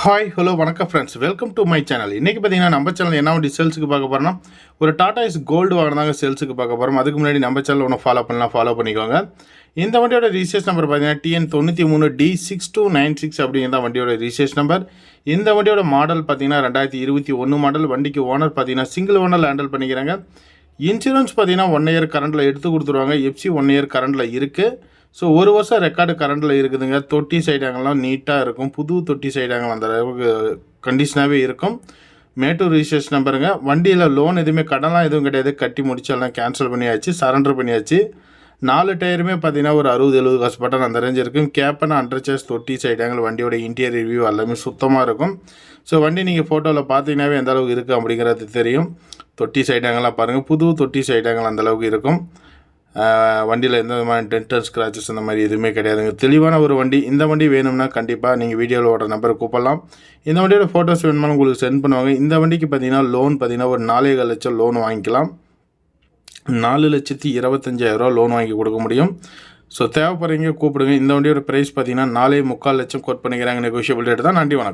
Hi hello வணக்கம் friends, welcome to my channel. இன்றைக்கி பார்த்தீங்கன்னா நம்ம சேனல் என்ன வண்டி சேல்ஸுக்கு பார்க்க போகிறோம்னா ஒரு டாடா இஸ் கோல்டு வாங்கினாங்க சேல்ஸுக்கு பார்க்க போகிறோம். அதுக்கு முன்னாடி நம்ம சேனல் ஒன்று ஃபாலோ பண்ணிக்கோங்க. இந்த வண்டியோட ரிஜிஸ்ட்ரேஷன் நம்பர் பார்த்தீங்கன்னா TN93D6296 அப்படிங்கிற வண்டியோட ரிஜிஸ்ட்ரேஷன் நம்பர். இந்த வண்டியோட மாடல் பார்த்தீங்கன்னா 2021 மாடல். வண்டிக்கு ஓனர் பார்த்தீங்கன்னா சிங்கிள் ஓனர் ஹேண்டில் பண்ணிக்கிறாங்க. இன்சூரன்ஸ் பார்த்தீங்கன்னா 1 இயர் கரண்டில் எடுத்து கொடுத்துருவாங்க. எஃப்சி 1 இயர் கரண்டில் இருக்குது. ஸோ 1 வருஷம் ரெக்கார்டு கரண்டில் இருக்குதுங்க. தொட்டி சைடாங்கெல்லாம் நீட்டாக இருக்கும். புது தொட்டி சைடாங்கலாம் அந்த அளவுக்கு கண்டிஷனாகவே இருக்கும். மேட்டூர் ரிஜிஸ்ட்ரேஷன் நம்பருங்க. வண்டியில் லோன் எதுவுமே கடன்லாம் எதுவும் கிடையாது. கட்டி முடிச்செல்லாம் கேன்சல் பண்ணியாச்சு, சரண்டர் பண்ணியாச்சு. 4 டயருமே பார்த்தீங்கன்னா ஒரு 60-70 காசு பட்டன் அந்த ரேஞ்ச் இருக்கும். கேப்பன் அண்டர்சேஸ் தொட்டி சைடாங்கல் வண்டியோட இன்டீரியர் ரிவ்யூ எல்லாமே சுத்தமாக இருக்கும். ஸோ வண்டி நீங்கள் ஃபோட்டோவில் பார்த்தீங்கன்னாவே எந்த அளவுக்கு இருக்குது அப்படிங்கிறது தெரியும். தொட்டி சைடாங்கெல்லாம் பாருங்கள், புது தொட்டி சைடாங்கல் அந்தளவுக்கு இருக்கும். வண்டியில் எந்த விதமான டென்டல் ஸ்க்ராச்சஸ் அந்த மாதிரி எதுவுமே கிடையாதுங்க. தெளிவான ஒரு வண்டி. இந்த வண்டி வேணும்னா கண்டிப்பாக நீங்கள் வீடியோவில் ஓடுற நம்பரை கூப்பிடலாம். இந்த வண்டியோட ஃபோட்டோஸ் வேணுமானு உங்களுக்கு சென்ட் பண்ணுவாங்க. இந்த வண்டிக்கு பார்த்தீங்கன்னா லோன் பார்த்தீங்கன்னா ஒரு 4.5 லட்சம் லோன் வாங்கிக்கலாம். 4,25,000 லோன் வாங்கி கொடுக்க முடியும். ஸோ தேவைப்படுறீங்க கூப்பிடுங்க. இந்த வண்டியோட ப்ரைஸ் பார்த்தீங்கன்னா 4.25 லட்சம் கோட் பண்ணிக்கிறாங்க. நெகோஷியபிள் ரேட் தான். நன்றி, வணக்கம்.